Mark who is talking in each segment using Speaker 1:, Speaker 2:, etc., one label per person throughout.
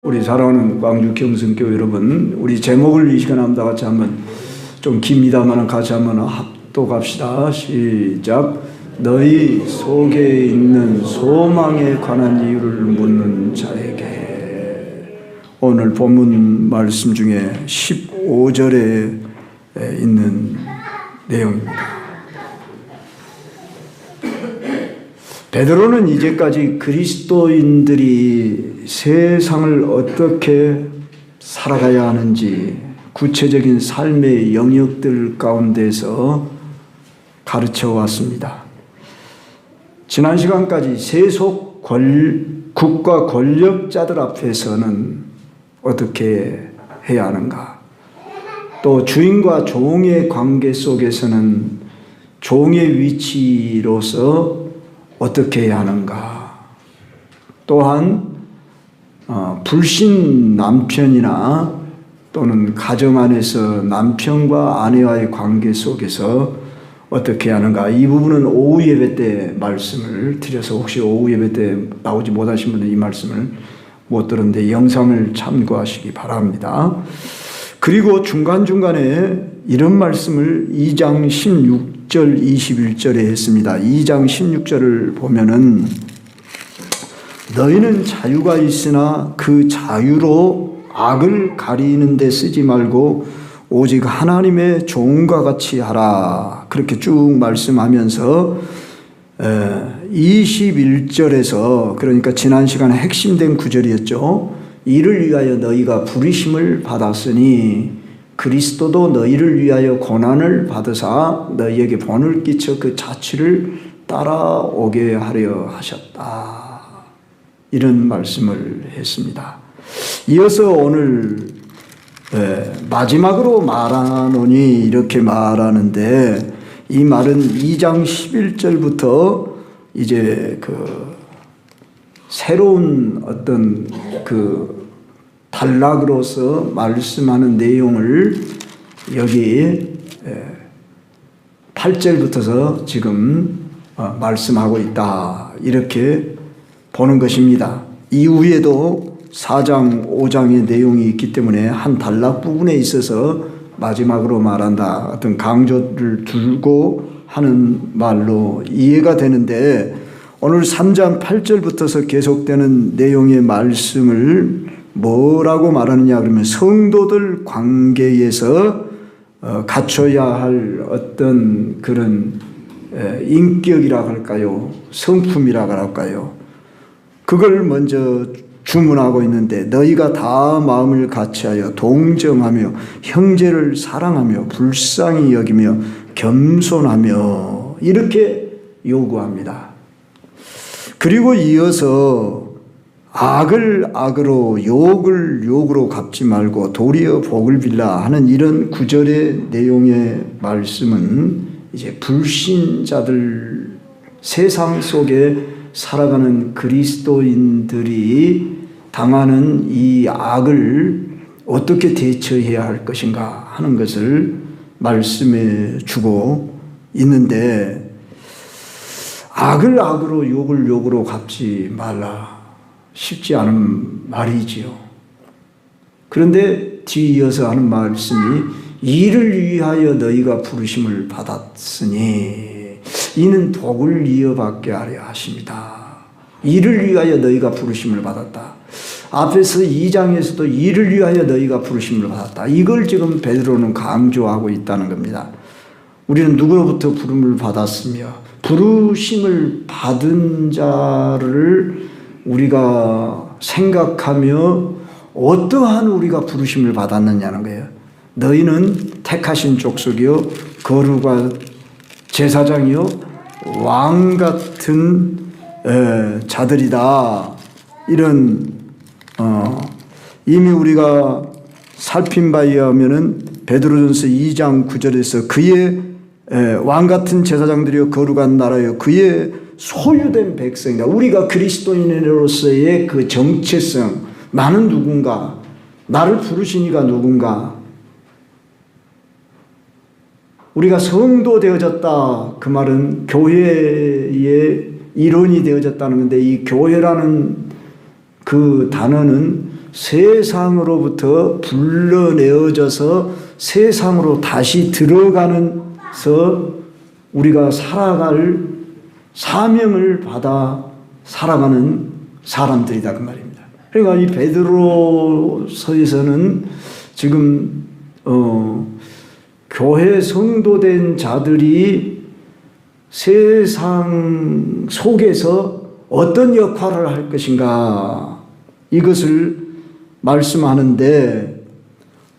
Speaker 1: 우리 사랑하는 광주 경성교회 여러분, 우리 제목을 이 시간에 다 같이 한번 좀 깁니다만 같이 한번 합독합시다. 시작. 너희 속에 있는 소망에 관한 이유를 묻는 자에게. 오늘 본문 말씀 중에 15절에 있는 내용입니다. 베드로는 이제까지 그리스도인들이 세상을 어떻게 살아가야 하는지 구체적인 삶의 영역들 가운데서 가르쳐 왔습니다. 지난 시간까지 세속 국가 권력자들 앞에서는 어떻게 해야 하는가, 또 주인과 종의 관계 속에서는 종의 위치로서 어떻게 해야 하는가, 또한 불신 남편이나 또는 가정 안에서 남편과 아내와의 관계 속에서 어떻게 해야 하는가, 이 부분은 오후 예배 때 말씀을 드려서 혹시 오후 예배 때 나오지 못하신 분들 이 말씀을 못 들었는데 영상을 참고하시기 바랍니다. 그리고 중간중간에 이런 말씀을 2장 16절 21절에 했습니다. 2장 16절을 보면은 너희는 자유가 있으나 그 자유로 악을 가리는 데 쓰지 말고 오직 하나님의 종과 같이 하라, 그렇게 쭉 말씀하면서 21절에서, 그러니까 지난 시간에 핵심된 구절이었죠. 이를 위하여 너희가 부르심을 받았으니 그리스도도 너희를 위하여 고난을 받으사 너희에게 본을 끼쳐 그 자취를 따라오게 하려 하셨다, 이런 말씀을 했습니다. 이어서 오늘 마지막으로 말하노니 이렇게 말하는데, 이 말은 2장 11절부터 이제 그 새로운 어떤 그 단락으로서 말씀하는 내용을 여기 8절부터서 지금 말씀하고 있다, 이렇게 보는 것입니다. 이후에도 4장, 5장의 내용이 있기 때문에 한 단락 부분에 있어서 마지막으로 말한다, 어떤 강조를 두고 하는 말로 이해가 되는데, 오늘 3장 8절부터서 계속되는 내용의 말씀을 뭐라고 말하느냐 그러면 성도들 관계에서 갖춰야 할 어떤 그런 인격이라고 할까요, 성품이라고 할까요, 그걸 먼저 주문하고 있는데, 너희가 다 마음을 같이하여 동정하며 형제를 사랑하며 불쌍히 여기며 겸손하며, 이렇게 요구합니다. 그리고 이어서 악을 악으로 욕을 욕으로 갚지 말고 도리어 복을 빌라 하는 이런 구절의 내용의 말씀은 이제 불신자들, 세상 속에 살아가는 그리스도인들이 당하는 이 악을 어떻게 대처해야 할 것인가 하는 것을 말씀해 주고 있는데, 악을 악으로 욕을 욕으로 갚지 말라, 쉽지 않은 말이지요. 그런데 뒤이어서 하는 말씀이 이를 위하여 너희가 부르심을 받았으니 이는 복을 이어받게 하려 하십니다. 이를 위하여 너희가 부르심을 받았다. 앞에서 2장에서도 이를 위하여 너희가 부르심을 받았다, 이걸 지금 베드로는 강조하고 있다는 겁니다. 우리는 누구로부터 부름을 받았으며 부르심을 받은 자를 우리가 생각하며 어떠한 우리가 부르심을 받았느냐는 거예요. 너희는 택하신 족속이요 거룩한 제사장이요 왕 같은 자들이다, 이런 이미 우리가 살핀 바에 의하면은 베드로전서 2장 9절에서 그의 왕 같은 제사장들이요 거룩한 나라요 그의 소유된 백성이다. 우리가 그리스도인으로서의 그 정체성, 나는 누군가, 나를 부르시니가 누군가, 우리가 성도 되어졌다, 그 말은 교회의 일원이 되어졌다는 건데, 이 교회라는 그 단어는 세상으로부터 불러내어져서 세상으로 다시 들어가면서 우리가 살아갈 사명을 받아 살아가는 사람들이다 그 말입니다. 그러니까 이 베드로서에서는 지금 교회 성도된 자들이 세상 속에서 어떤 역할을 할 것인가 이것을 말씀하는데,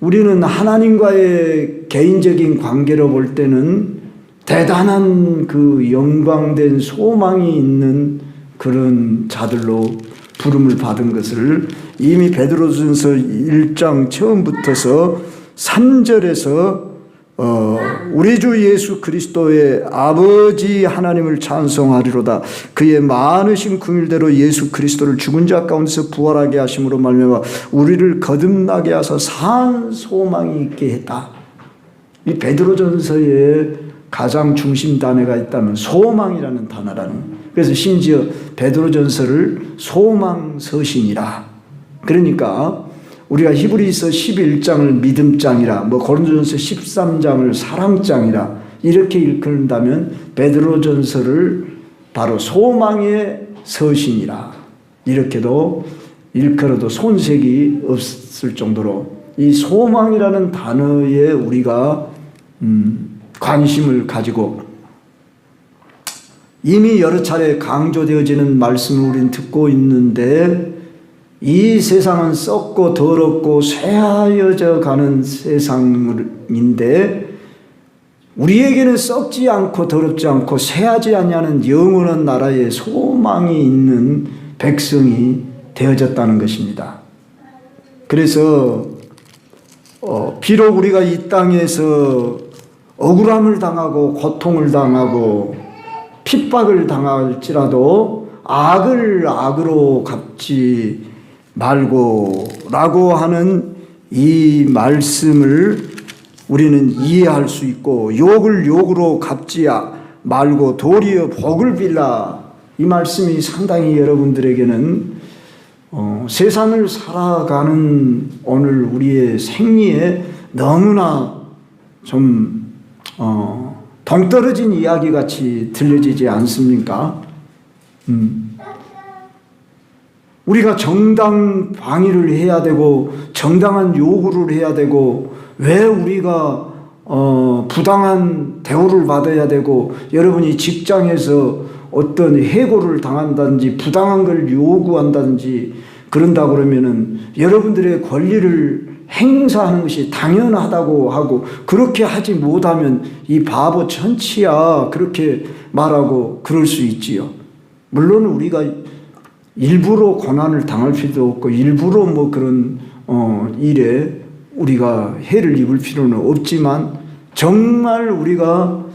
Speaker 1: 우리는 하나님과의 개인적인 관계로 볼 때는 대단한 그 영광된 소망이 있는 그런 자들로 부름을 받은 것을 이미 베드로전서 1장 처음부터서 3절에서 우리 주 예수 그리스도의 아버지 하나님을 찬송하리로다. 그의 많으신 긍휼대로 예수 그리스도를 죽은 자 가운데서 부활하게 하심으로 말미암아 우리를 거듭나게 하사 산 소망이 있게 했다. 이 베드로전서에 가장 중심 단어가 있다면 소망이라는 단어라는. 그래서 심지어 베드로전서를 소망서신이라. 그러니까 우리가 히브리서 11장을 믿음장이라, 고린도전서 13장을 사랑장이라 이렇게 읽는다면 베드로전서를 바로 소망의 서신이라 이렇게도 일컬어도 손색이 없을 정도로 이 소망이라는 단어에 우리가 관심을 가지고 이미 여러 차례 강조되어지는 말씀을 우리는 듣고 있는데, 이 세상은 썩고 더럽고 쇠하여져 가는 세상인데 우리에게는 썩지 않고 더럽지 않고 쇠하지 않냐는 영원한 나라에 소망이 있는 백성이 되어졌다는 것입니다. 그래서 비록 우리가 이 땅에서 억울함을 당하고 고통을 당하고 핍박을 당할지라도 악을 악으로 갚지 말고 라고 하는 이 말씀을 우리는 이해할 수 있고, 욕을 욕으로 갚지 말고 도리어 복을 빌라, 이 말씀이 상당히 여러분들에게는 세상을 살아가는 오늘 우리의 생리에 너무나 좀 동떨어진 이야기같이 들려지지 않습니까? 우리가 정당 방위를 해야 되고 정당한 요구를 해야 되고, 왜 우리가 부당한 대우를 받아야 되고, 여러분이 직장에서 어떤 해고를 당한다든지 부당한 걸 요구한다든지 그런다 그러면은 여러분들의 권리를 행사하는 것이 당연하다고 하고, 그렇게 하지 못하면 이 바보 천치야 그렇게 말하고 그럴 수 있지요. 물론 우리가 일부러 고난을 당할 필요도 없고 일부러 그런 일에 우리가 해를 입을 필요는 없지만, 정말 우리가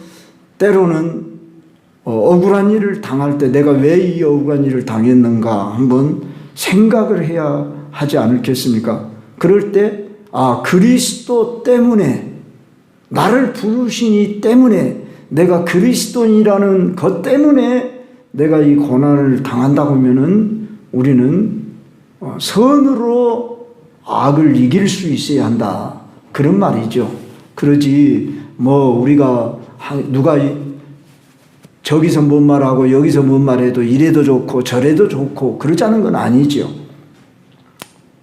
Speaker 1: 때로는 억울한 일을 당할 때 내가 왜 이 억울한 일을 당했는가 한번 생각을 해야 하지 않겠습니까? 그럴 때 그리스도 때문에, 나를 부르시니 때문에, 내가 그리스도인이라는 것 때문에 내가 이 고난을 당한다고 하면은 우리는 선으로 악을 이길 수 있어야 한다, 그런 말이죠. 그러지 우리가 누가 저기서 뭔 말하고 여기서 뭔 말해도 이래도 좋고 저래도 좋고 그러자는 건 아니죠.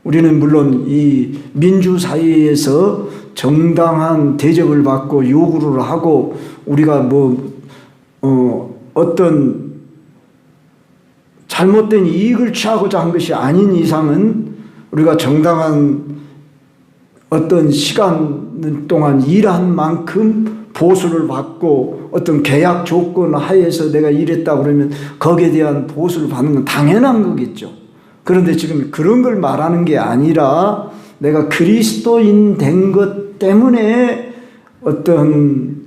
Speaker 1: 우리는 물론 이 민주사회에서 정당한 대접을 받고 요구를 하고 우리가 어떤 잘못된 이익을 취하고자 한 것이 아닌 이상은 우리가 정당한 어떤 시간 동안 일한 만큼 보수를 받고 어떤 계약 조건 하에서 내가 일했다 그러면 거기에 대한 보수를 받는 건 당연한 거겠죠. 그런데 지금 그런 걸 말하는 게 아니라 내가 그리스도인 된 것 때문에 어떤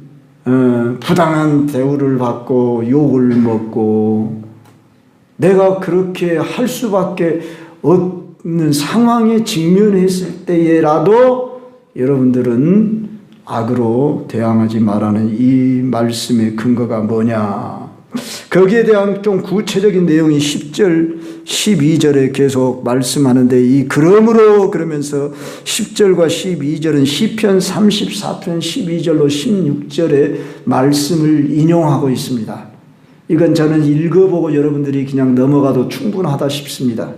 Speaker 1: 부당한 대우를 받고 욕을 먹고 내가 그렇게 할 수밖에 없는 상황에 직면했을 때라도 여러분들은 악으로 대항하지 말라는 이 말씀의 근거가 뭐냐? 거기에 대한 좀 구체적인 내용이 10절, 12절에 계속 말씀하는데 이 그러므로 그러면서 10절과 12절은 시편 34편 12절로 16절의 말씀을 인용하고 있습니다. 이건 저는 읽어보고 여러분들이 그냥 넘어가도 충분하다 싶습니다.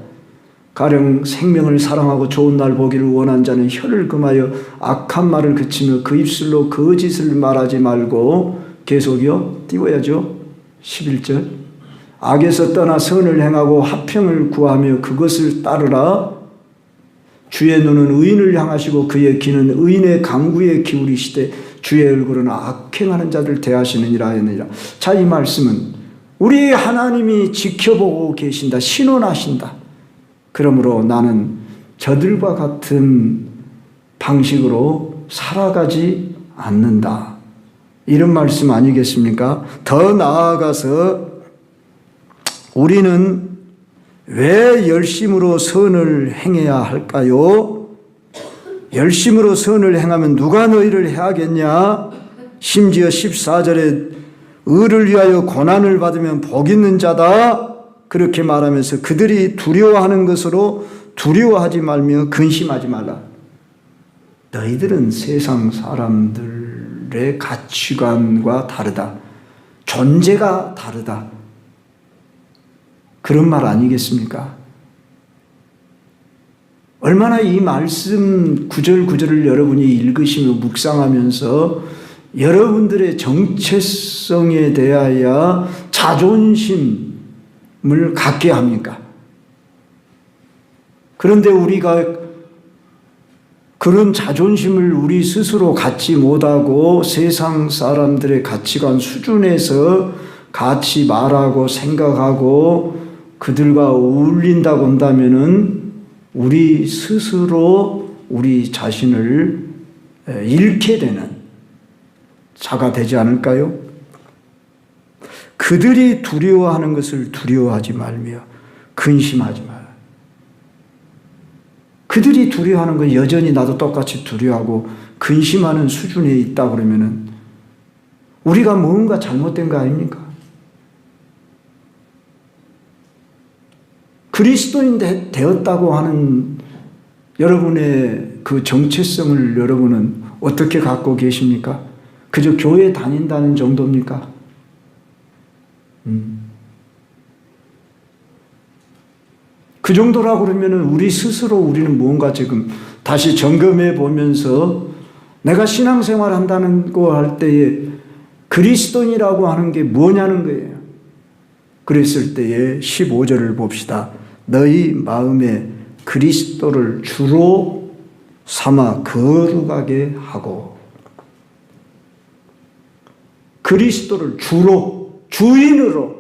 Speaker 1: 가령 생명을 사랑하고 좋은 날 보기를 원한 자는 혀를 금하여 악한 말을 그치며 그 입술로 거짓을 말하지 말고 계속요 띄워야죠. 11절 악에서 떠나 선을 행하고 화평을 구하며 그것을 따르라. 주의 눈은 의인을 향하시고 그의 귀는 의인의 강구에 기울이시되 주의 얼굴은 악행하는 자들 대하시느니라 했느니라. 자, 이 말씀은 우리 하나님이 지켜보고 계신다, 신원하신다. 그러므로 나는 저들과 같은 방식으로 살아가지 않는다. 이런 말씀 아니겠습니까? 더 나아가서 우리는 왜 열심으로 선을 행해야 할까요? 열심으로 선을 행하면 누가 너희를 해하겠냐? 심지어 14절에 의를 위하여 고난을 받으면 복 있는 자다. 그렇게 말하면서 그들이 두려워하는 것으로 두려워하지 말며 근심하지 말라. 너희들은 세상 사람들의 가치관과 다르다. 존재가 다르다. 그런 말 아니겠습니까? 얼마나 이 말씀 구절 구절을 여러분이 읽으시며 묵상하면서 여러분들의 정체성에 대하여 자존심을 갖게 합니까? 그런데 우리가 그런 자존심을 우리 스스로 갖지 못하고 세상 사람들의 가치관 수준에서 같이 말하고 생각하고 그들과 어울린다고 한다면은 우리 스스로 우리 자신을 잃게 되는 자가 되지 않을까요? 그들이 두려워하는 것을 두려워하지 말며 근심하지 마라. 그들이 두려워하는 건 여전히 나도 똑같이 두려워하고 근심하는 수준에 있다 그러면은 우리가 뭔가 잘못된 거 아닙니까? 그리스도인 되었다고 하는 여러분의 그 정체성을 여러분은 어떻게 갖고 계십니까? 그저 교회 다닌다는 정도입니까? 그 정도라고 그러면은 우리 스스로 우리는 뭔가 지금 다시 점검해 보면서 내가 신앙생활 한다는 거 할 때에 그리스도인이라고 하는 게 뭐냐는 거예요. 그랬을 때에 15절을 봅시다. 너희 마음에 그리스도를 주로 삼아 거룩하게 하고, 그리스도를 주로, 주인으로,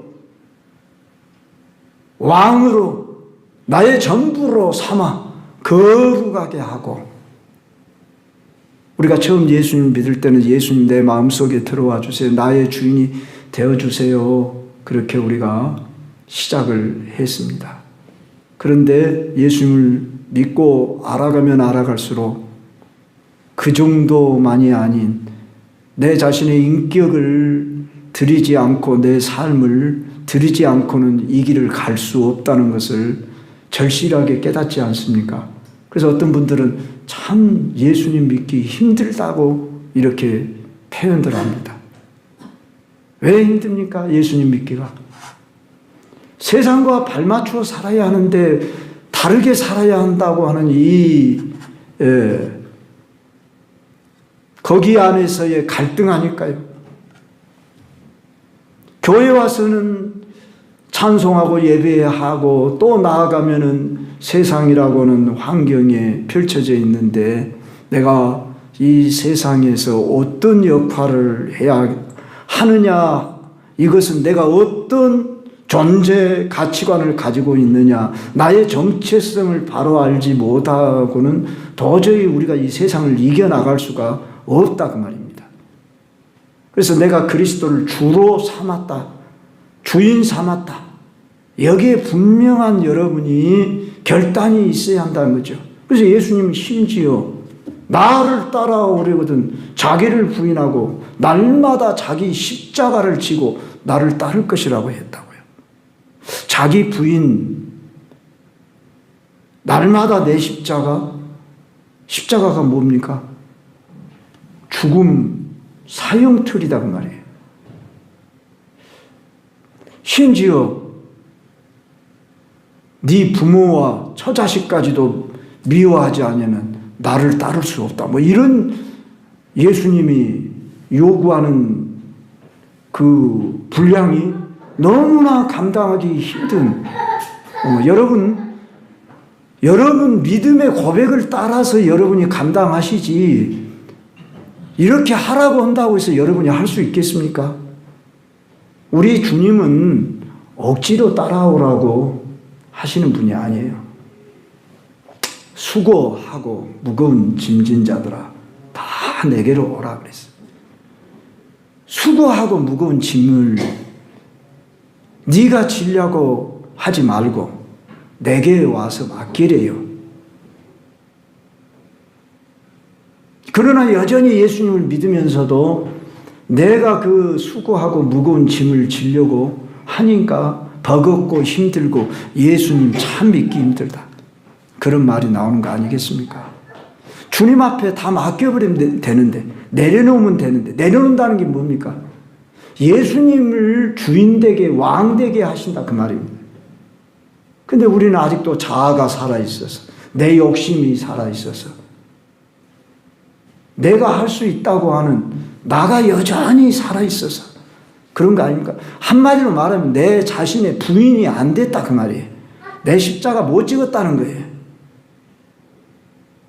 Speaker 1: 왕으로, 나의 전부로 삼아 거룩하게 하고. 우리가 처음 예수님 믿을 때는 예수님 내 마음속에 들어와 주세요. 나의 주인이 되어주세요. 그렇게 우리가 시작을 했습니다. 그런데 예수님을 믿고 알아가면 알아갈수록 그 정도만이 아닌 내 자신의 인격을 드리지 않고 내 삶을 드리지 않고는 이 길을 갈 수 없다는 것을 절실하게 깨닫지 않습니까? 그래서 어떤 분들은 참 예수님 믿기 힘들다고 이렇게 표현들 합니다. 왜 힘듭니까? 예수님 믿기가. 세상과 발맞추어 살아야 하는데 다르게 살아야 한다고 하는 거기 안에서의 갈등 아닐까요? 교회 와서는 찬송하고 예배하고 또 나아가면은 세상이라고는 환경에 펼쳐져 있는데 내가 이 세상에서 어떤 역할을 해야 하느냐, 이것은 내가 어떤 존재 가치관을 가지고 있느냐, 나의 정체성을 바로 알지 못하고는 도저히 우리가 이 세상을 이겨나갈 수가 없다 그 말입니다. 그래서 내가 그리스도를 주로 삼았다, 주인 삼았다, 여기에 분명한 여러분이 결단이 있어야 한다는 거죠. 그래서 예수님은 심지어 나를 따라오려거든 자기를 부인하고 날마다 자기 십자가를 지고 나를 따를 것이라고 했다고요. 자기 부인, 날마다 내 십자가가 뭡니까? 죽음, 사형틀이다 그 말이에요. 심지어 네 부모와 처자식까지도 미워하지 않으면 나를 따를 수 없다. 뭐 이런 예수님이 요구하는 그 분량이 너무나 감당하기 힘든 여러분 믿음의 고백을 따라서 여러분이 감당하시지 이렇게 하라고 한다고 해서 여러분이 할 수 있겠습니까? 우리 주님은 억지로 따라오라고 하시는 분이 아니에요. 수고하고 무거운 짐진 자들아 다 내게로 오라 그랬어요. 수고하고 무거운 짐을 네가 지려고 하지 말고 내게 와서 맡기래요. 그러나 여전히 예수님을 믿으면서도 내가 그 수고하고 무거운 짐을 지려고 하니까 버겁고 힘들고 예수님 참 믿기 힘들다. 그런 말이 나오는 거 아니겠습니까? 주님 앞에 다 맡겨버리면 되는데, 내려놓으면 되는데, 내려놓는다는 게 뭡니까? 예수님을 주인되게 왕되게 하신다 그 말입니다. 근데 우리는 아직도 자아가 살아있어서, 내 욕심이 살아있어서, 내가 할 수 있다고 하는 나가 여전히 살아있어서 그런 거 아닙니까? 한마디로 말하면 내 자신의 부인이 안 됐다 그 말이에요. 내 십자가 못 찍었다는 거예요.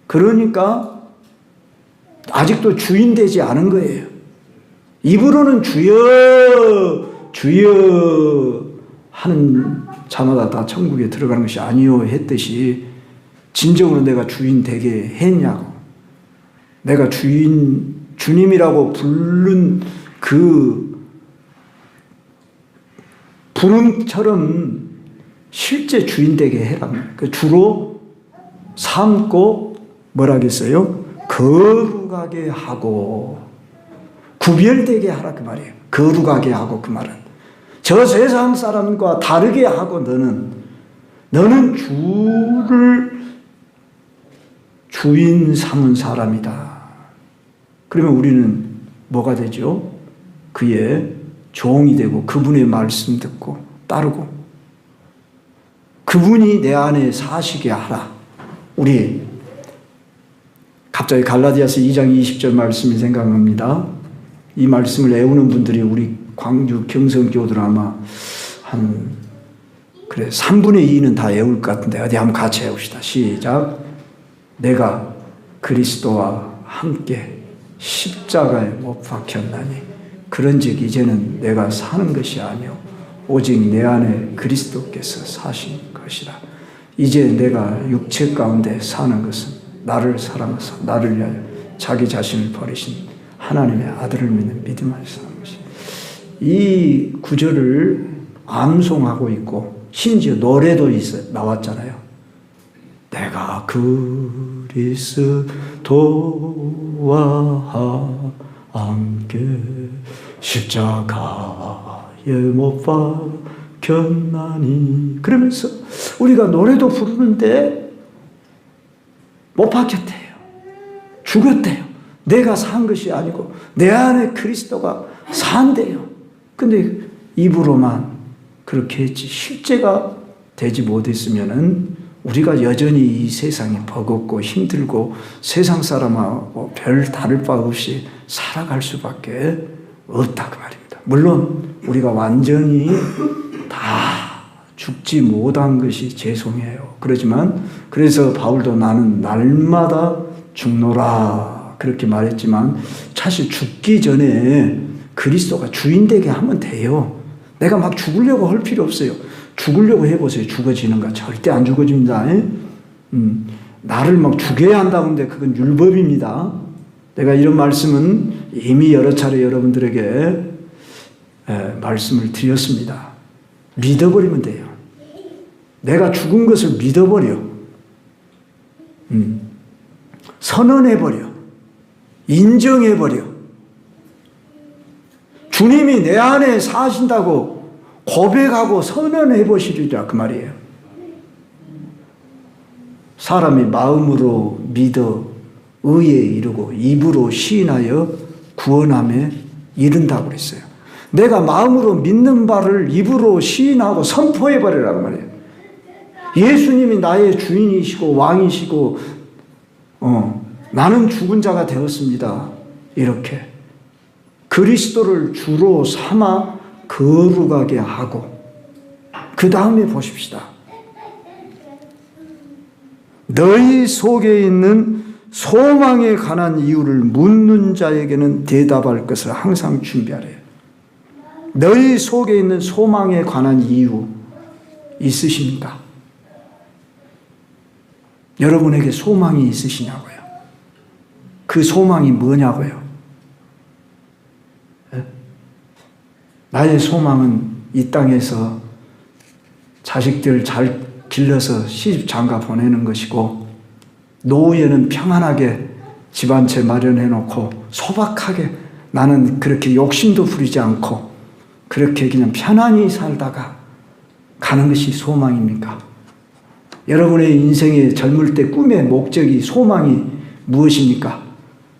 Speaker 1: 그러니까 아직도 주인 되지 않은 거예요. 입으로는 주여 주여 하는 자마다 다 천국에 들어가는 것이 아니요 했듯이 진정으로 내가 주인 되게 했냐고. 내가 주님이라고 부른 그 부름처럼 실제 주인 되게 해라. 그 주로 삼고 뭐라겠어요? 거룩하게 하고 구별되게 하라 그 말이에요. 거룩하게 하고 그 말은 저 세상 사람과 다르게 하고 너는 주를 주인 삼은 사람이다. 그러면 우리는 뭐가 되죠? 그의 종이 되고 그분의 말씀 듣고 따르고 그분이 내 안에 사시게 하라. 우리 갑자기 갈라디아서 2장 20절 말씀이 생각납니다. 이 말씀을 외우는 분들이 우리 광주 경성교들 아마 한 3분의 2는 다 외울 것 같은데 어디 한번 같이 외웁시다. 시작. 내가 그리스도와 함께 십자가에 못 박혔나니 그런즉 이제는 내가 사는 것이 아니요 오직 내 안에 그리스도께서 사신 것이라. 이제 내가 육체 가운데 사는 것은 나를 사랑하사 나를 위하여 자기 자신을 버리신 하나님의 아들을 믿는 믿음 안에서 사는 것이. 이 구절을 암송하고 있고 심지어 노래도 나왔잖아요. 내가 그리스도와 함께 십자가에 못 박혔나니 그러면서 우리가 노래도 부르는데 못 박혔대요. 죽었대요. 내가 산 것이 아니고 내 안에 그리스도가 산대요. 근데 입으로만 그렇게 했지 실제가 되지 못했으면은 우리가 여전히 이 세상이 버겁고 힘들고 세상 사람하고 별 다를 바 없이 살아갈 수밖에 없다 그 말입니다. 물론 우리가 완전히 다 죽지 못한 것이 죄송해요. 그렇지만 그래서 바울도 나는 날마다 죽노라 그렇게 말했지만 사실 죽기 전에 그리스도가 주인 되게 하면 돼요. 내가 막 죽으려고 할 필요 없어요. 죽으려고 해보세요. 죽어지는가? 절대 안 죽어집니다. 나를 막 죽여야 한다는데 그건 율법입니다. 내가 이런 말씀은 이미 여러 차례 여러분들에게 말씀을 드렸습니다. 믿어버리면 돼요. 내가 죽은 것을 믿어버려. 선언해버려. 인정해버려. 주님이 내 안에 사신다고 고백하고 선언해 보시리라 그 말이에요. 사람이 마음으로 믿어 의에 이르고 입으로 시인하여 구원함에 이른다고 그랬어요. 내가 마음으로 믿는 바를 입으로 시인하고 선포해 버리라고 말이에요. 예수님이 나의 주인이시고 왕이시고 나는 죽은 자가 되었습니다. 이렇게 그리스도를 주로 삼아 거룩하게 하고 그 다음에 보십시다. 너희 속에 있는 소망에 관한 이유를 묻는 자에게는 대답할 것을 항상 준비하래요. 너희 속에 있는 소망에 관한 이유 있으십니까? 여러분에게 소망이 있으시냐고요? 그 소망이 뭐냐고요? 나의 소망은 이 땅에서 자식들 잘 길러서 시집 장가 보내는 것이고, 노후에는 평안하게 집 한 채 마련해 놓고 소박하게, 나는 그렇게 욕심도 부리지 않고 그렇게 그냥 편안히 살다가 가는 것이 소망입니까? 여러분의 인생의 젊을 때 꿈의 목적이, 소망이 무엇입니까?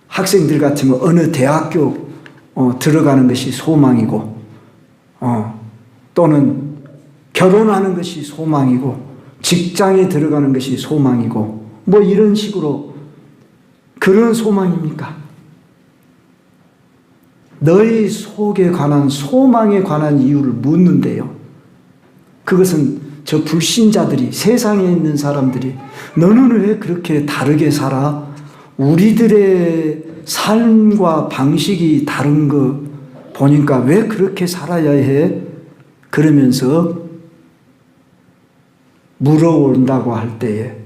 Speaker 1: 학생들 같으면 어느 대학교 들어가는 것이 소망이고, 또는 결혼하는 것이 소망이고, 직장에 들어가는 것이 소망이고, 뭐 이런 식으로 그런 소망입니까? 너희 속에 관한 소망에 관한 이유를 묻는데요. 그것은 저 불신자들이, 세상에 있는 사람들이 너는 왜 그렇게 다르게 살아? 우리들의 삶과 방식이 다른 거 보니까 왜 그렇게 살아야 해? 그러면서 물어온다고 할 때에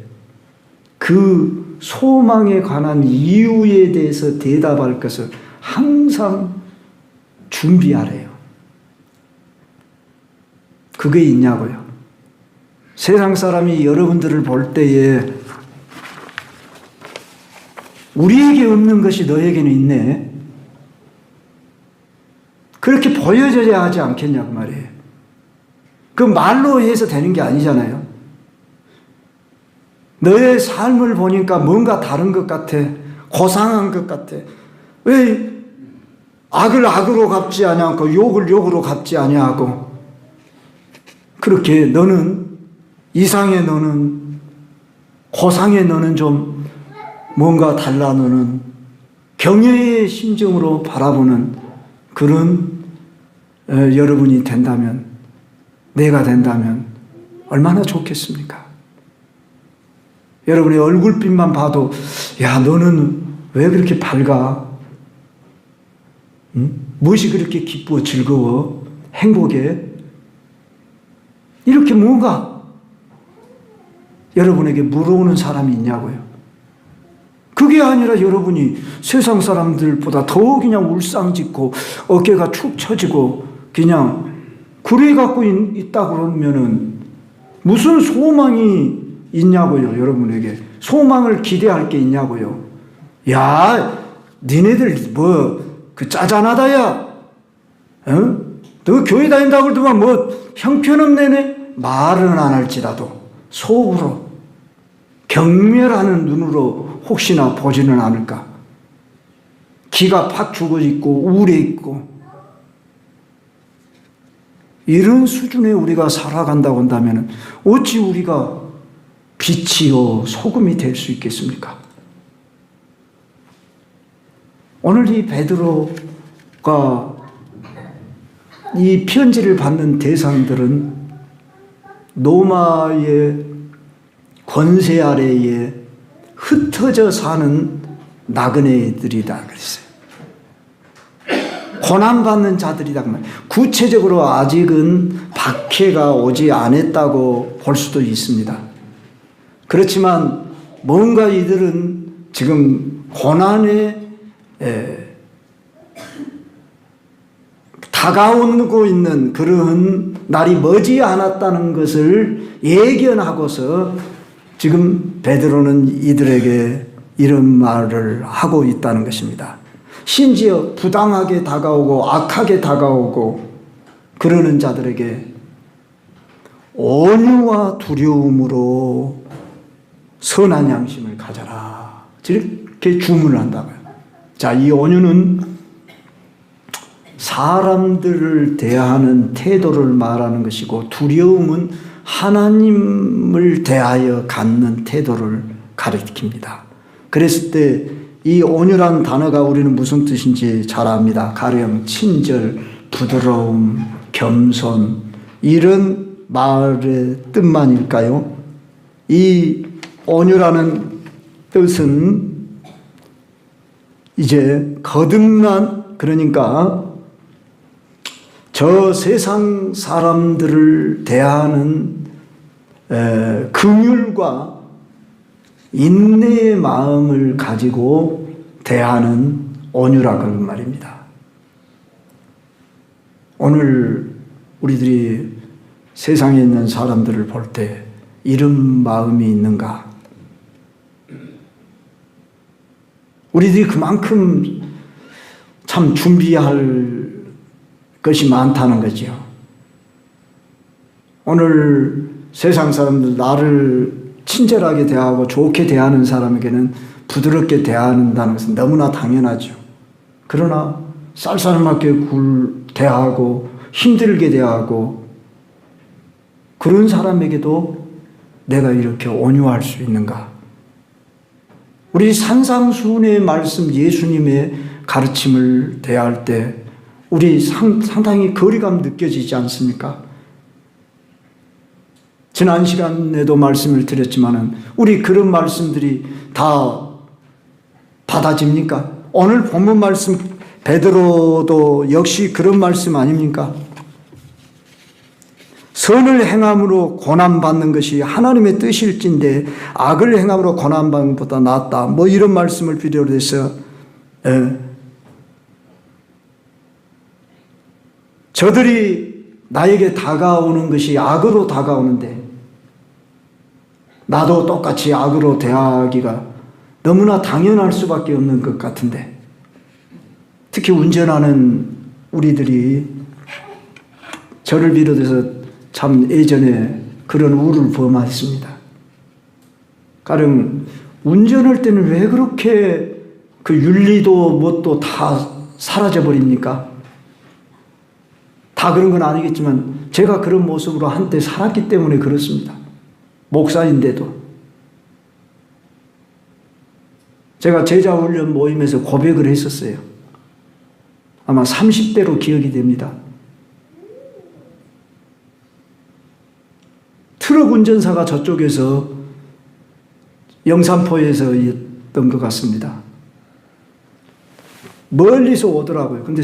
Speaker 1: 그 소망에 관한 이유에 대해서 대답할 것을 항상 준비하래요. 그게 있냐고요? 세상 사람이 여러분들을 볼 때에 우리에게 없는 것이 너에게는 있네, 그렇게 보여져야 하지 않겠냐고 말이에요. 그 말로 해서 되는 게 아니잖아요. 너의 삶을 보니까 뭔가 다른 것 같아. 고상한 것 같아. 왜 악을 악으로 갚지 아니하고 욕을 욕으로 갚지 아니하고, 그렇게 너는, 이상의 너는, 고상의 너는 좀 뭔가 달라, 너는 경외의 심정으로 바라보는 그런 여러분이 된다면, 내가 된다면 얼마나 좋겠습니까? 여러분의 얼굴빛만 봐도, 야, 너는 왜 그렇게 밝아? 응? 무엇이 그렇게 기쁘고 즐거워? 행복해? 이렇게 뭔가 여러분에게 물어오는 사람이 있냐고요? 그게 아니라 여러분이 세상 사람들보다 더 그냥 울상짓고 어깨가 축 처지고 그냥 그래 갖고 있다 그러면은 무슨 소망이 있냐고요? 여러분에게 소망을 기대할 게 있냐고요? 야, 니네들 뭐 그 짜잔하다야, 너 교회 다닌다고 그러더만 뭐 형편없네네. 말은 안 할지라도 속으로 경멸하는 눈으로 혹시나 보지는 않을까? 기가 팍 죽어 있고 우울해 있고, 이런 수준에 우리가 살아간다고 한다면 어찌 우리가 빛이요 소금이 될 수 있겠습니까? 오늘 이 베드로가 이 편지를 받는 대상들은 로마의 권세 아래에 흩어져 사는 나그네들이다 그랬어요. 고난받는 자들이다. 구체적으로 아직은 박해가 오지 않았다고 볼 수도 있습니다. 그렇지만 뭔가 이들은 지금 고난에 다가오고 있는 그런 날이 머지 않았다는 것을 예견하고서 지금 베드로는 이들에게 이런 말을 하고 있다는 것입니다. 심지어 부당하게 다가오고 악하게 다가오고 그러는 자들에게 온유와 두려움으로 선한 양심을 가져라. 이렇게 주문을 한다고요. 자, 이 온유는 사람들을 대하는 태도를 말하는 것이고, 두려움은 하나님을 대하여 갖는 태도를 가리킵니다. 그랬을 때 이 온유란 단어가 우리는 무슨 뜻인지 잘 압니다. 가령 친절, 부드러움, 겸손, 이런 말의 뜻만일까요? 이 온유라는 뜻은 이제 거듭난, 그러니까 저 세상 사람들을 대하는 긍휼과 인내의 마음을 가지고 대하는 온유라 그런 말입니다. 오늘 우리들이 세상에 있는 사람들을 볼 때 이런 마음이 있는가? 우리들이 그만큼 참 준비할 것이 많다는 거죠. 오늘 세상 사람들 나를 친절하게 대하고 좋게 대하는 사람에게는 부드럽게 대한다는 것은 너무나 당연하죠. 그러나 쌀쌀맞게 대하고 힘들게 대하고 그런 사람에게도 내가 이렇게 온유할 수 있는가? 우리 산상수훈의 말씀, 예수님의 가르침을 대할 때 우리 상당히 거리감 느껴지지 않습니까? 지난 시간에도 말씀을 드렸지만은 우리 그런 말씀들이 다 받아집니까? 오늘 본문 말씀 베드로도 역시 그런 말씀 아닙니까? 선을 행함으로 고난받는 것이 하나님의 뜻일진데 악을 행함으로 고난받는 것보다 낫다. 뭐 이런 말씀을 비교로 해서 저들이 나에게 다가오는 것이 악으로 다가오는데 나도 똑같이 악으로 대하기가 너무나 당연할 수밖에 없는 것 같은데, 특히 운전하는 우리들이 저를 비롯해서 참 예전에 그런 우를 범했습니다. 가령 운전할 때는 왜 그렇게 그 윤리도 뭣도 다 사라져버립니까? 다 그런 건 아니겠지만 제가 그런 모습으로 한때 살았기 때문에 그렇습니다. 목사인데도. 제가 제자훈련 모임에서 고백을 했었어요. 아마 30대로 기억이 됩니다. 트럭 운전사가 저쪽에서 영산포에서 있던 것 같습니다. 멀리서 오더라고요. 근데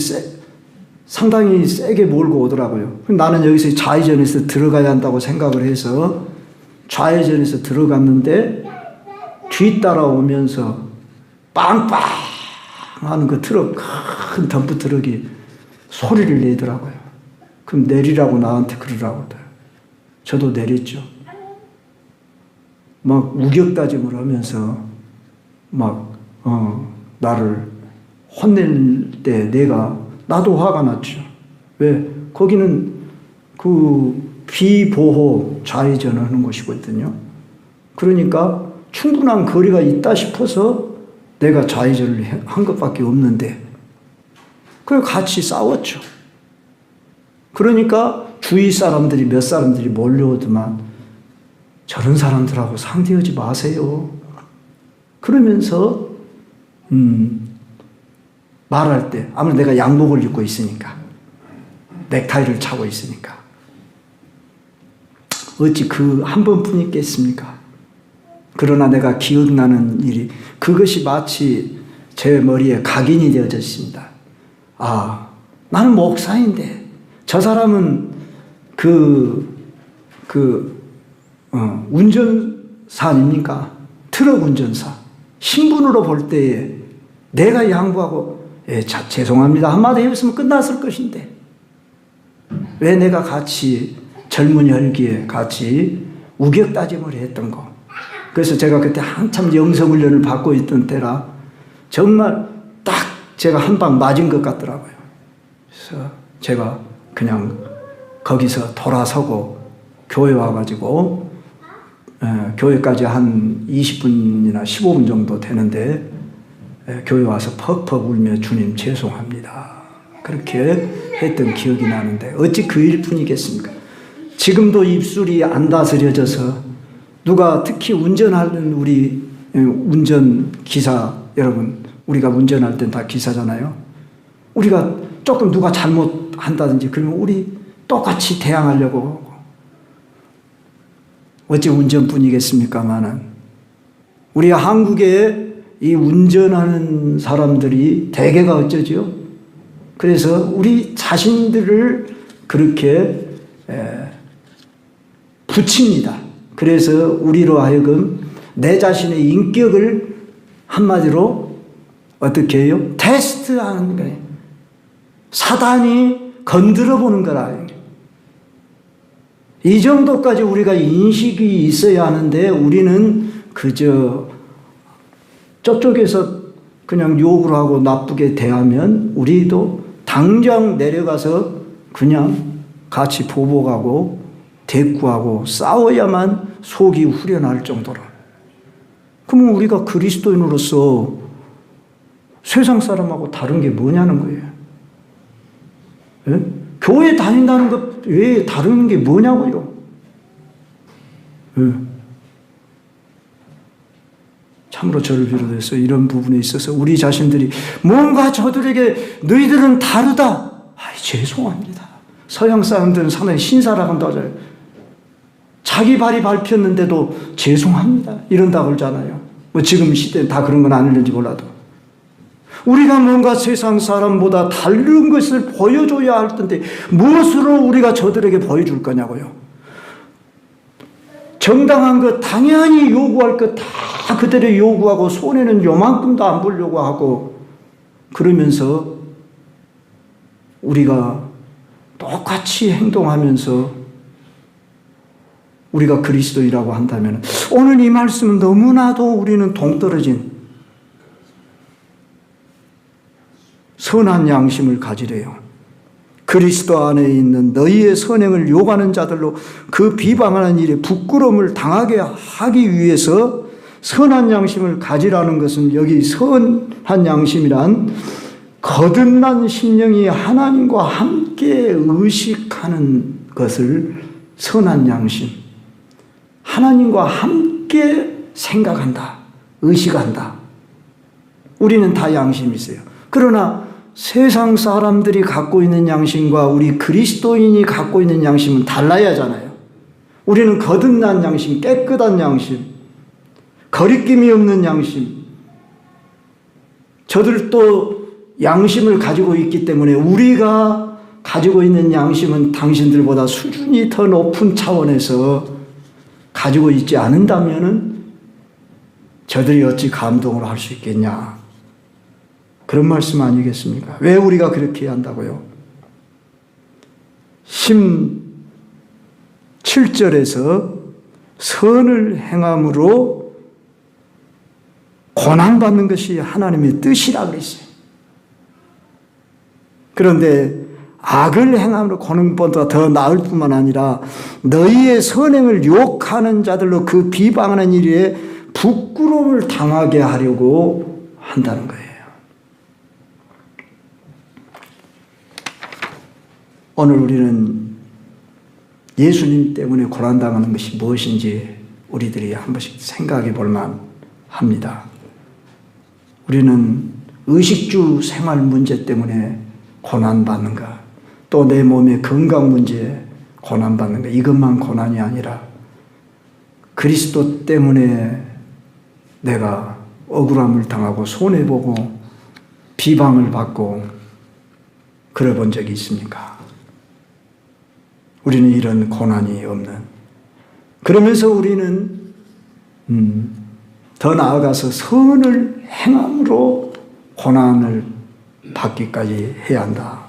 Speaker 1: 상당히 세게 몰고 오더라고요. 나는 여기서 좌회전에서 들어가야 한다고 생각을 해서 좌회전에서 들어갔는데 뒤따라오면서 빵빵 하는 그 트럭, 큰 덤프 트럭이 소리를 내더라고요. 그럼 내리라고 나한테 그러라고 하더라고요. 저도 내렸죠. 막 우격다짐을 하면서 막 나를 혼낼 때 나도 화가 났죠. 왜? 거기는 그 비보호 좌회전을 하는 곳이거든요. 그러니까 충분한 거리가 있다 싶어서 내가 좌회전을 한 것밖에 없는데 그걸 같이 싸웠죠. 그러니까 주위 사람들이 몇 사람들이 몰려오더만 저런 사람들하고 상대하지 마세요. 그러면서 말할 때 아무래도 내가 양복을 입고 있으니까 넥타이를 차고 있으니까 어찌 그 한 번뿐 있겠습니까? 그러나 내가 기억나는 일이 그것이 마치 제 머리에 각인이 되어져 있습니다. 아, 나는 목사인데 저 사람은 운전사 아닙니까? 트럭 운전사. 신분으로 볼 때에 내가 양보하고 죄송합니다 한마디 했으면 끝났을 것인데 왜 내가 같이 젊은 혈기에 같이 우격다짐을 했던 거. 그래서 제가 그때 한참 영성훈련을 받고 있던 때라 정말 딱 제가 한 방 맞은 것 같더라고요. 그래서 제가 그냥 거기서 돌아서고 교회 와가지고 교회까지 한 20분이나 15분 정도 되는데 교회 와서 퍽퍽 울며 주님 죄송합니다. 그렇게 했던 기억이 나는데 어찌 그 일뿐이겠습니까? 지금도 입술이 안 다스려져서 누가 특히 운전하는 우리 운전기사 여러분, 우리가 운전할 땐 다 기사잖아요. 우리가 조금 누가 잘못한다든지 그러면 우리 똑같이 대항하려고 하고 어찌 운전뿐이겠습니까마는 우리 한국에 이 운전하는 사람들이 대개가 어쩌죠? 그래서 우리 자신들을 그렇게 붙입니다. 그래서 우리로 하여금 내 자신의 인격을 한마디로 어떻게 해요? 테스트하는 거예요. 사단이 건드려 보는 거라. 이 정도까지 우리가 인식이 있어야 하는데 우리는 그저 저쪽에서 그냥 욕을 하고 나쁘게 대하면 우리도 당장 내려가서 그냥 같이 보복하고 대꾸하고 싸워야만 속이 후련할 정도로. 그러면 우리가 그리스도인으로서 세상 사람하고 다른 게 뭐냐는 거예요. 예? 교회 다닌다는 것 외에 다른 게 뭐냐고요. 예. 참으로 저를 비롯해서 이런 부분에 있어서 우리 자신들이 뭔가 저들에게 너희들은 다르다. 죄송합니다. 서양 사람들은 상당히 신사라고 한다잖아요. 자기 발이 밟혔는데도 죄송합니다. 이런다고 그러잖아요. 뭐 지금 시대는 다 그런 건 아닐는지 몰라도. 우리가 뭔가 세상 사람보다 다른 것을 보여줘야 할 텐데 무엇으로 우리가 저들에게 보여줄 거냐고요. 정당한 것 당연히 요구할 것 다 그대로 요구하고 손에는 요만큼도 안 보려고 하고 그러면서 우리가 똑같이 행동하면서 우리가 그리스도이라고 한다면 오늘 이 말씀은 너무나도 우리는 동떨어진 선한 양심을 가지래요. 그리스도 안에 있는 너희의 선행을 욕하는 자들로 그 비방하는 일에 부끄러움을 당하게 하기 위해서 선한 양심을 가지라는 것은 여기 선한 양심이란 거듭난 심령이 하나님과 함께 의식하는 것을 선한 양심, 하나님과 함께 생각한다, 의식한다. 우리는 다 양심이 있어요. 그러나 세상 사람들이 갖고 있는 양심과 우리 그리스도인이 갖고 있는 양심은 달라야 하잖아요. 우리는 거듭난 양심, 깨끗한 양심, 거리낌이 없는 양심. 저들도 양심을 가지고 있기 때문에 우리가 가지고 있는 양심은 당신들보다 수준이 더 높은 차원에서 가지고 있지 않는다면은 저들이 어찌 감동을 할 수 있겠냐. 그런 말씀 아니겠습니까? 왜 우리가 그렇게 해야 한다고요? 17절에서 선을 행함으로 고난받는 것이 하나님의 뜻이라 그랬어요. 그런데 악을 행함으로 고난보다 더 나을 뿐만 아니라 너희의 선행을 욕하는 자들로 그 비방하는 일에 부끄러움을 당하게 하려고 한다는 거예요. 오늘 우리는 예수님 때문에 고난당하는 것이 무엇인지 우리들이 한 번씩 생각해 볼 만합니다. 우리는 의식주 생활 문제 때문에 고난받는가, 또 내 몸의 건강 문제에 고난받는가, 이것만 고난이 아니라 그리스도 때문에 내가 억울함을 당하고 손해보고 비방을 받고 그래 본 적이 있습니까? 우리는 이런 고난이 없는, 그러면서 우리는 더 나아가서 선을 행함으로 고난을 받기까지 해야 한다.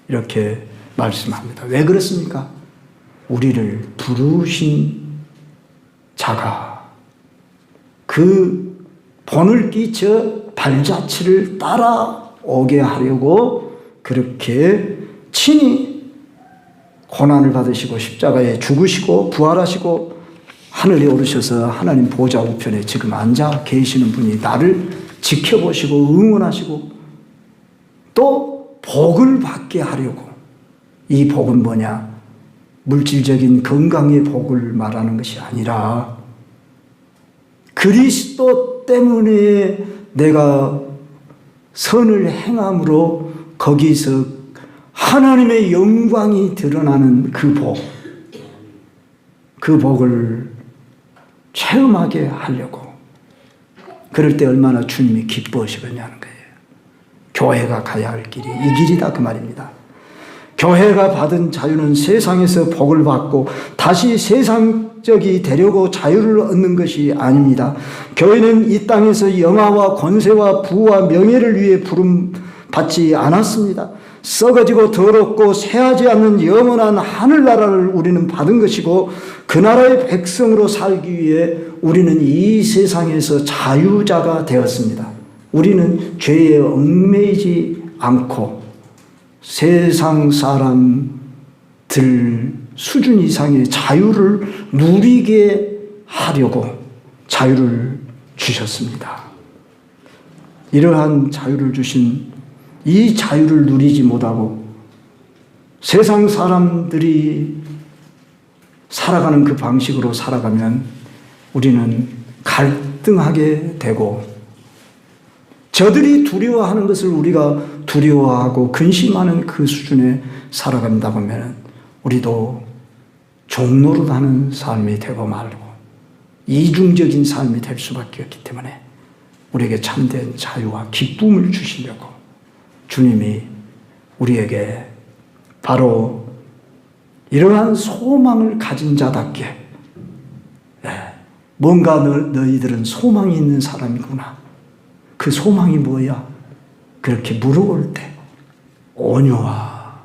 Speaker 1: 이렇게 말씀합니다. 왜 그렇습니까? 우리를 부르신 자가 그 본을 끼쳐 발자취를 따라 오게 하려고 그렇게 친히 고난을 받으시고 십자가에 죽으시고 부활하시고 하늘에 오르셔서 하나님 보좌 우편에 지금 앉아 계시는 분이 나를 지켜보시고 응원하시고 또 복을 받게 하려고. 이 복은 뭐냐? 물질적인 건강의 복을 말하는 것이 아니라 그리스도 때문에 내가 선을 행함으로 거기서 하나님의 영광이 드러나는 그 복, 그 복을 체험하게 하려고. 그럴 때 얼마나 주님이 기뻐하시겠냐는 거예요. 교회가 가야 할 길이 이 길이다 그 말입니다. 교회가 받은 자유는 세상에서 복을 받고 다시 세상적이 되려고 자유를 얻는 것이 아닙니다. 교회는 이 땅에서 영화와 권세와 부와 명예를 위해 부름받지 않았습니다. 썩어지고 더럽고 새하지 않는 영원한 하늘나라를 우리는 받은 것이고 그 나라의 백성으로 살기 위해 우리는 이 세상에서 자유자가 되었습니다. 우리는 죄에 얽매이지 않고 세상 사람들 수준 이상의 자유를 누리게 하려고 자유를 주셨습니다. 이러한 자유를 주신 이 자유를 누리지 못하고 세상 사람들이 살아가는 그 방식으로 살아가면 우리는 갈등하게 되고 저들이 두려워하는 것을 우리가 두려워하고 근심하는 그 수준에 살아간다 보면 우리도 종노릇하는 삶이 되고 말고 이중적인 삶이 될 수밖에 없기 때문에 우리에게 참된 자유와 기쁨을 주시려고 주님이 우리에게 바로 이러한 소망을 가진 자답게 뭔가 너희들은 소망이 있는 사람이구나. 그 소망이 뭐야? 그렇게 물어볼 때 온유와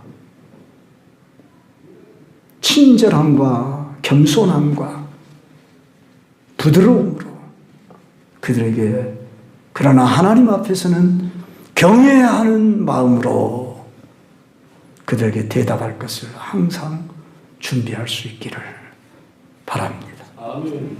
Speaker 1: 친절함과 겸손함과 부드러움으로 그들에게 그러나 하나님 앞에서는 경외하는 마음으로 그들에게 대답할 것을 항상 준비할 수 있기를 바랍니다.
Speaker 2: 아멘.